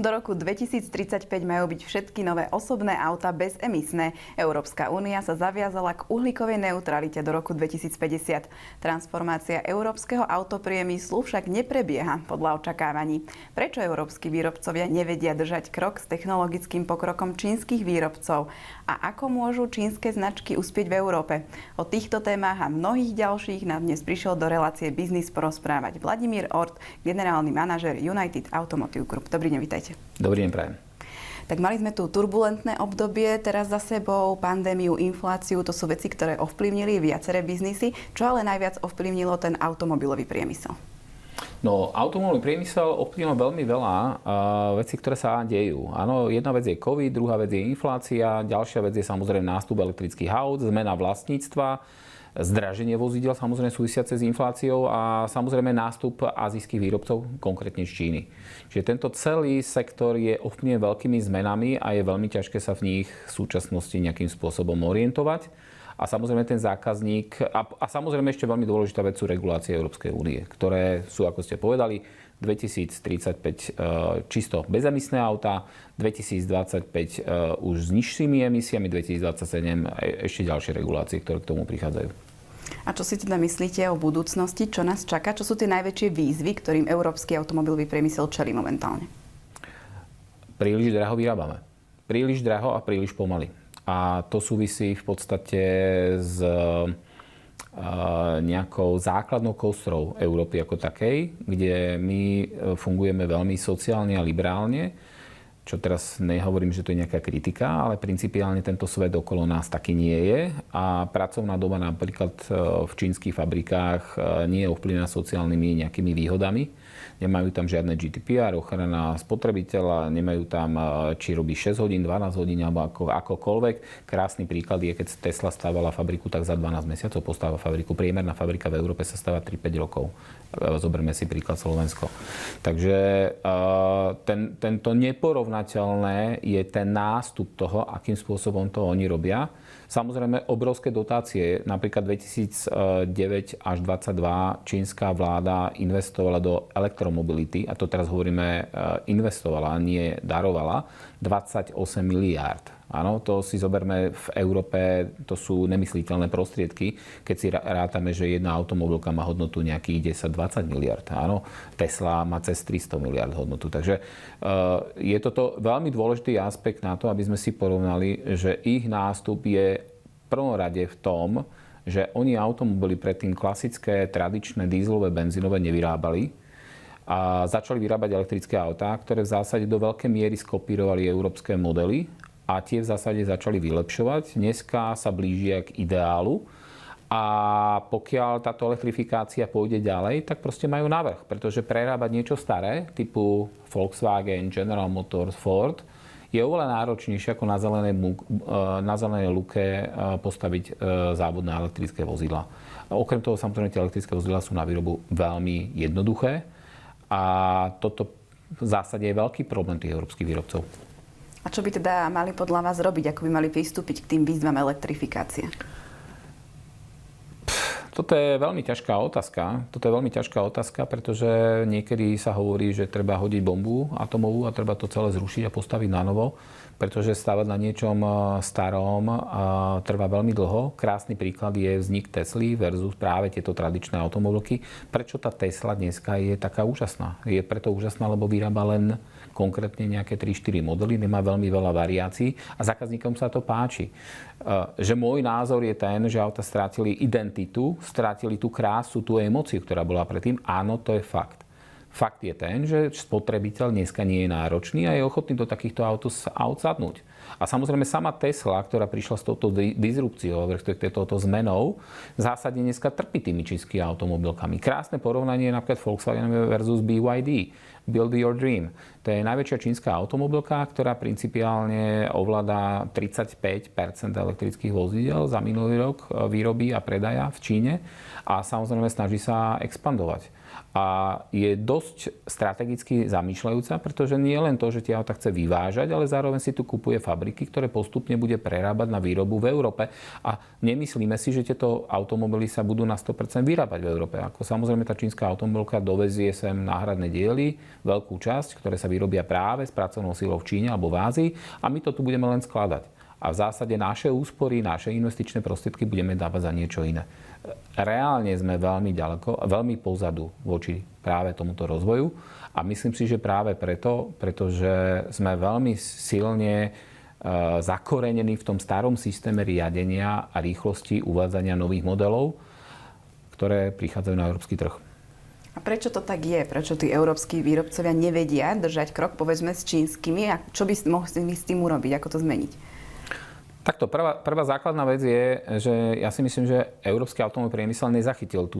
Do roku 2035 majú byť všetky nové osobné autá bezemisné. Európska únia sa zaviazala k uhlíkovej neutralite do roku 2050. Transformácia európskeho autopriemyslu však neprebieha podľa očakávaní. Prečo európski výrobcovia nevedia držať krok s technologickým pokrokom čínskych výrobcov? A ako môžu čínske značky uspieť v Európe? O týchto témach a mnohých ďalších nám dnes prišiel do relácie Biznis porozprávať Vladimír Ort, generálny manažér United Automotive Group. Dobrý deň, vítajte. Dobrý deň, prajem. Tak mali sme tu turbulentné obdobie teraz za sebou, pandémiu, infláciu, to sú veci, ktoré ovplyvnili viaceré biznisy. Čo ale najviac ovplyvnilo ten automobilový priemysel? No, automobilový priemysel ovplyvnil veľmi veľa vecí, ktoré sa dejú. Áno, jedna vec je COVID, druhá vec je inflácia, ďalšia vec je samozrejme nástup elektrických aut, zmena vlastníctva, zdraženie vozidel, samozrejme súvisiace s infláciou a samozrejme nástup azijských výrobcov, konkrétne z Číny. Čiže tento celý sektor je ovplyvnený veľkými zmenami a je veľmi ťažké sa v nich v súčasnosti nejakým spôsobom orientovať. A samozrejme ten zákazník, a samozrejme ešte veľmi dôležitá vec sú regulácie Európskej únie, ktoré sú, ako ste povedali, 2035 čisto bezemisné autá, 2025 už s nižšími emisiami, 2027 ešte ďalšie regulácie, ktoré k tomu prichádzajú. A čo si teda myslíte o budúcnosti? Čo nás čaká? Čo sú tie najväčšie výzvy, ktorým európsky automobilový priemysel čelí momentálne? Príliš draho vyrábame. Príliš draho a príliš pomaly. A to súvisí v podstate s nejakou základnou kostrou Európy ako takej, kde my fungujeme veľmi sociálne a liberálne, čo teraz nehovorím, že to je nejaká kritika, ale principiálne tento svet okolo nás taký nie je a pracovná doba napríklad v čínskych fabrikách nie je ovplyvnená sociálnymi nejakými výhodami. Nemajú tam žiadne GDPR, ochrana spotrebiteľa, nemajú tam, či robí 6 hodín, 12 hodín alebo akokoľvek. Krásny príklad je, keď Tesla stávala fabriku, tak za 12 mesiacov postáva fabriku. Priemerná fabrika v Európe sa stáva 3-5 rokov. Zoberme si príklad Slovensko. Takže tento neporovnateľné je ten nástup toho, akým spôsobom to oni robia. Samozrejme, obrovské dotácie. Napríklad 2009 až 2022 čínska vláda investovala do elektromobility, a to teraz hovoríme investovala, nie darovala, 28 miliárd. Áno, to si zoberme v Európe, to sú nemysliteľné prostriedky, keď si rátame, že jedna automobilka má hodnotu nejakých 10-20 miliard. Áno, Tesla má cez 300 miliard hodnotu. Takže je toto veľmi dôležitý aspekt na to, aby sme si porovnali, že ich nástup je v prvom rade v tom, že oni automobily predtým klasické, tradičné, dízlové, benzínové nevyrábali a začali vyrábať elektrické autá, ktoré v zásade do veľkej miery skopírovali európske modely a tie v zásade začali vylepšovať. Dneska sa blížia k ideálu a pokiaľ táto elektrifikácia pôjde ďalej, tak proste majú navrch, pretože prerábať niečo staré, typu Volkswagen, General Motors, Ford, je oveľa náročnejšie ako na zelenej lúke postaviť závodné elektrické vozidlá. Okrem toho, samozrejme, tie elektrické vozidlá sú na výrobu veľmi jednoduché a toto v zásade je veľký problém tých európskych výrobcov. A čo by teda mali podľa vás robiť? Ako by mali pristúpiť k tým výzvam elektrifikácie? Toto je veľmi ťažká otázka, pretože niekedy sa hovorí, že treba hodiť bombu atomovú a treba to celé zrušiť a postaviť na novo, pretože stavať na niečom starom trvá veľmi dlho. Krásny príklad je vznik Tesly versus práve tieto tradičné automobilky. Prečo tá Tesla dneska je taká úžasná? Je preto úžasná, lebo vyrába len konkrétne nejaké 3-4 modely, nemá veľmi veľa variácií a zákazníkom sa to páči. Že môj názor je ten, že auta strátili identitu, strátili tú krásu, tú emóciu, ktorá bola predtým. Áno, to je fakt. Fakt je ten, že spotrebiteľ dneska nie je náročný a je ochotný do takýchto aut sadnúť. A samozrejme sama Tesla, ktorá prišla s touto disrupciou, respektíve touto zmenou, v zásade dneska trpí tými čínskymi automobilkami. Krásne porovnanie je napríklad Volkswagen versus BYD. Build Your Dream. To je najväčšia čínska automobilka, ktorá principiálne ovláda 35% elektrických vozidel za minulý rok výroby a predaja v Číne a samozrejme snaží sa expandovať. A je dosť strategicky zamýšľajúca, pretože nie len to, že tie auta chce vyvážať, ale zároveň si tu kupuje fabriky, ktoré postupne bude prerábať na výrobu v Európe. A nemyslíme si, že tieto automobily sa budú na 100% vyrábať v Európe. Ako samozrejme tá čínska automobilka dovezie sem náhradné diely, veľkú časť, ktoré sa vyrobia práve s pracovnou silou v Číne alebo v Ázii a my to tu budeme len skladať. A v zásade naše úspory, naše investičné prostriedky budeme dávať za niečo iné. Reálne sme veľmi ďaleko, veľmi pozadu voči práve tomuto rozvoju a myslím si, že práve preto, pretože sme veľmi silne zakorenení v tom starom systéme riadenia a rýchlosti uvádzania nových modelov, ktoré prichádzajú na európsky trh. A prečo to tak je? Prečo tí európski výrobcovia nevedia držať krok, povedzme, s čínskymi? A čo by mohli s tým urobiť? Ako to zmeniť? Takto, prvá základná vec je, že ja si myslím, že európsky automobilový priemysel nezachytil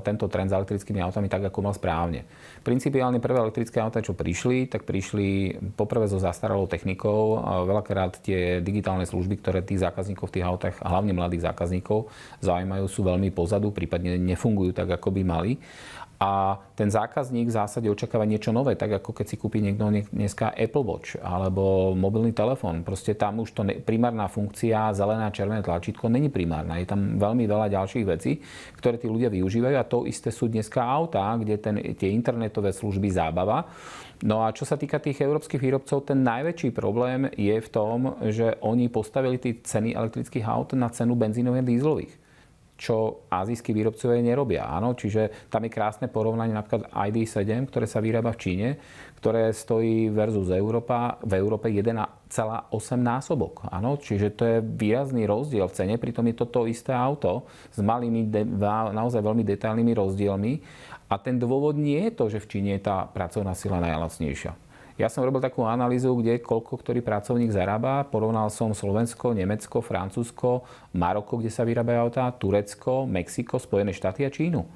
tento trend s elektrickými autami tak, ako mal správne. Principiálne prvé elektrické autá, čo prišli, tak prišli poprvé so zastaralou technikou. Veľakrát tie digitálne služby, ktoré tých zákazníkov v tých autách, a hlavne mladých zákazníkov, zaujímajú, sú veľmi pozadu, prípadne nefungujú tak, ako by mali. A ten zákazník v zásade očakáva niečo nové, tak ako keď si kúpi niekto dneska Apple Watch alebo mobilný telefón. Proste tam už to primárna funkcia, zelená, červené tlačítko, není primárna. Je tam veľmi veľa ďalších vecí, ktoré tí ľudia využívajú a to isté sú dneska autá, kde tie internetové služby, zábava. No a čo sa týka tých európskych výrobcov, ten najväčší problém je v tom, že oni postavili tie ceny elektrických aut na cenu benzínových a dízlových, čo azijskí výrobcovia nerobia. Áno, čiže tam je krásne porovnanie napríklad ID.7, ktoré sa vyrába v Číne, ktoré stojí versus Európa, v Európe 1,8 násobok. Áno, čiže to je výrazný rozdiel v cene, pritom je to isté auto s malými, naozaj veľmi detailnými rozdielmi. A ten dôvod nie je to, že v Číne je tá pracovná sila najlacnejšia. Ja som robil takú analýzu, kde koľko ktorý pracovník zarába. Porovnal som Slovensko, Nemecko, Francúzsko, Maroko, kde sa vyrábajú autá, Turecko, Mexiko, Spojené štáty a Čínu.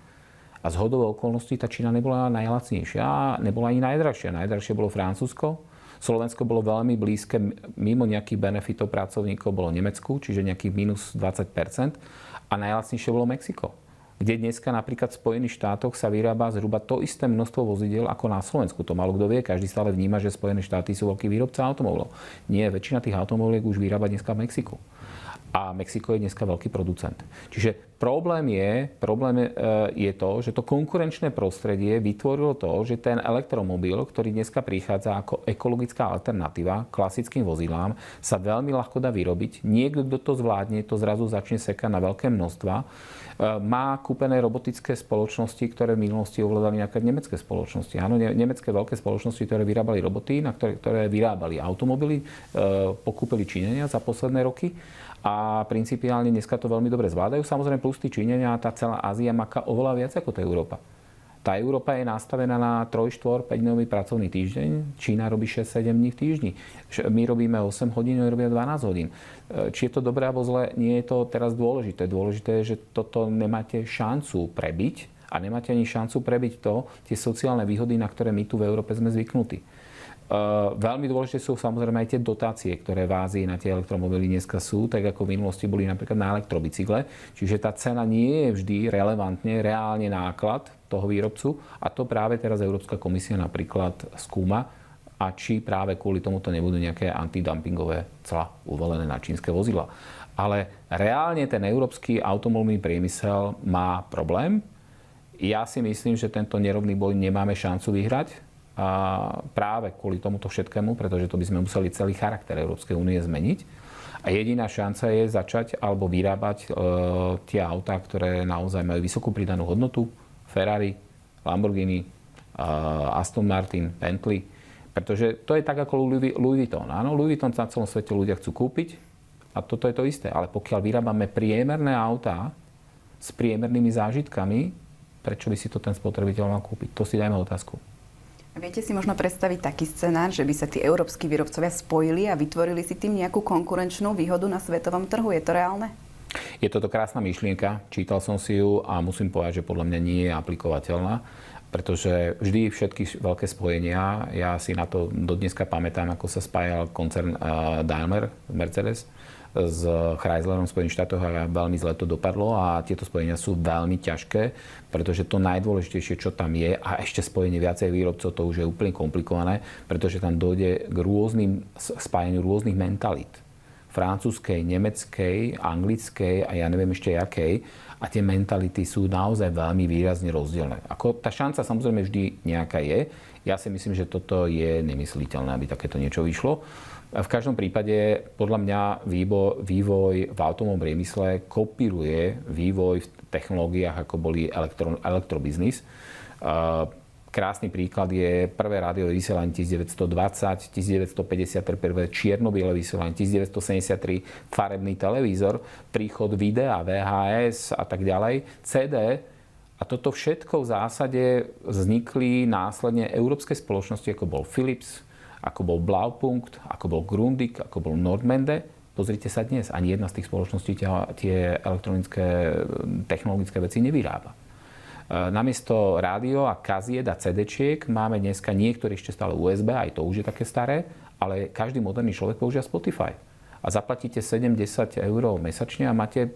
A z hodou okolností tá Čína nebola najlacnejšia, nebola ani najdrahšia. Najdrahšie bolo Francúzsko. Slovensko bolo veľmi blízke, mimo nejakých benefitov pracovníkov bolo Nemecku, čiže nejakých minus 20%. A najlacnejšie bolo Mexiko, kde dneska napríklad v Spojených štátoch sa vyrába zhruba to isté množstvo vozidiel ako na Slovensku. To málo kto vie, každý stále vníma, že Spojené štáty sú veľký výrobca automobilov. Nie, väčšina tých automobiliek už vyrába dneska v Mexiku. A Mexiko je dneska veľký producent. Čiže problém je to, že to konkurenčné prostredie vytvorilo to, že ten elektromobil, ktorý dneska prichádza ako ekologická alternatíva klasickým vozidlám, sa veľmi ľahko dá vyrobiť. Niekto, kto to zvládne, to zrazu začne sekať na veľké množstva. Má kúpené robotické spoločnosti, ktoré v minulosti ovládali nejaké nemecké spoločnosti. Áno, nemecké veľké spoločnosti, ktoré vyrábali roboty, ktoré vyrábali automobily, pokúpili Číňania za posledné roky. A principiálne dneska to veľmi dobre zvládajú. Samozrejme plus tí Číňania a tá celá Ázia maká oveľa viac ako tá Európa. Tá Európa je nastavená na 3, 4, 5-dňový pracovný týždeň. Čína robí 6-7 dní v týždni. My robíme 8 hodín, oni robia 12 hodín. Či je to dobré alebo zlé, nie je to teraz dôležité. Dôležité je, že toto nemáte šancu prebiť a nemáte ani šancu prebiť tie sociálne výhody, na ktoré my tu v Európe sme zvyknutí. Veľmi dôležité sú samozrejme aj tie dotácie, ktoré v Ázii na tie elektromobily dneska sú, tak ako v minulosti boli napríklad na elektrobicykle. Čiže tá cena nie je vždy relevantne, reálne náklad toho výrobcu a to práve teraz Európska komisia napríklad skúma a či práve kvôli tomuto nebudú nejaké antidumpingové clá uvalené na čínske vozidlá. Ale reálne ten európsky automobilový priemysel má problém. Ja si myslím, že tento nerovný boj nemáme šancu vyhrať. A práve kvôli tomuto všetkému, pretože to by sme museli celý charakter Európskej únie zmeniť. A jediná šanca je začať alebo vyrábať tie autá, ktoré naozaj majú vysokú pridanú hodnotu. Ferrari, Lamborghini, Aston Martin, Bentley. Pretože to je tak ako Louis Vuitton. Áno, Louis Vuitton na celom svete ľudia chcú kúpiť a toto je to isté. Ale pokiaľ vyrábame priemerné autá s priemernými zážitkami, prečo by si to ten spotrebiteľ mal kúpiť? To si dajme otázku. Viete si možno predstaviť taký scenár, že by sa tí európski výrobcovia spojili a vytvorili si tým nejakú konkurenčnú výhodu na svetovom trhu? Je to reálne? Je toto krásna myšlienka. Čítal som si ju a musím povedať, že podľa mňa nie je aplikovateľná, pretože vždy všetky veľké spojenia, ja si na to dodneska pamätám, ako sa spájal koncern Daimler, Mercedes, s Chryslerom v Spojených štátoch a veľmi zle to dopadlo a tieto spojenia sú veľmi ťažké, pretože to najdôležitejšie, čo tam je, a ešte spojenie viacej výrobcov, to už je úplne komplikované, pretože tam dojde k spájaniu rôznych mentalít. Francúzskej, nemeckej, anglickej a ja neviem ešte jakej. A tie mentality sú naozaj veľmi výrazne rozdielne. Tá šanca samozrejme vždy nejaká je. Ja si myslím, že toto je nemysliteľné, aby takéto niečo vyšlo. V každom prípade, podľa mňa, vývoj v automobilnom priemysle kopíruje vývoj v technológiách, ako boli elektrobiznis. Krásny príklad je prvé rádiové vysielanie 1920, 1950 prvé čierno-biele vysielanie, 1973 farebný televízor, príchod videa, VHS a tak ďalej, CD. A toto všetko v zásade vznikli následne európske spoločnosti, ako bol Philips, ako bol Blaupunkt, ako bol Grundig, ako bol Nordmende. Pozrite sa dnes, ani jedna z tých spoločností tie elektronické technologické veci nevyrába. Namiesto rádio a kaziet a CD-čiek máme dneska niektoré ešte stále USB, aj to už je také staré, ale každý moderný človek používa Spotify. A zaplatíte 70 eur mesačne a máte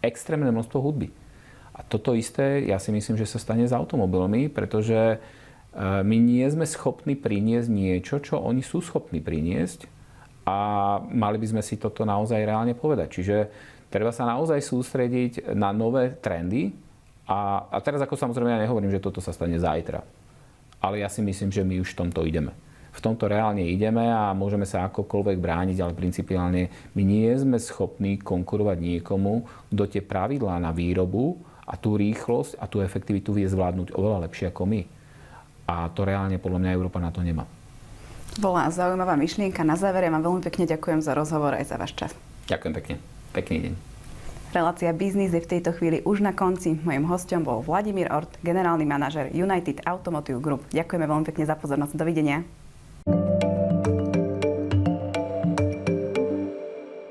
extrémne množstvo hudby. A toto isté, ja si myslím, že sa stane s automobilmi, pretože my nie sme schopní priniesť niečo, čo oni sú schopní priniesť a mali by sme si toto naozaj reálne povedať. Čiže treba sa naozaj sústrediť na nové trendy a teraz ako samozrejme ja nehovorím, že toto sa stane zajtra. Ale ja si myslím, že my už v tomto ideme. V tomto reálne ideme a môžeme sa akokoľvek brániť, ale principiálne my nie sme schopní konkurovať niekomu, kto tie pravidlá na výrobu a tú rýchlosť a tú efektivitu vie zvládnuť oveľa lepšie ako my. A to reálne podľa mňa Európa na to nemá. Bola zaujímavá myšlienka. Na záver ja vám veľmi pekne ďakujem za rozhovor aj za váš čas. Ďakujem pekne. Pekný deň. Relácia Biznis je v tejto chvíli už na konci. Mojím hosťom bol Vladimír Ort, generálny manažér United Automotive Group. Ďakujeme veľmi pekne za pozornosť. Dovidenia.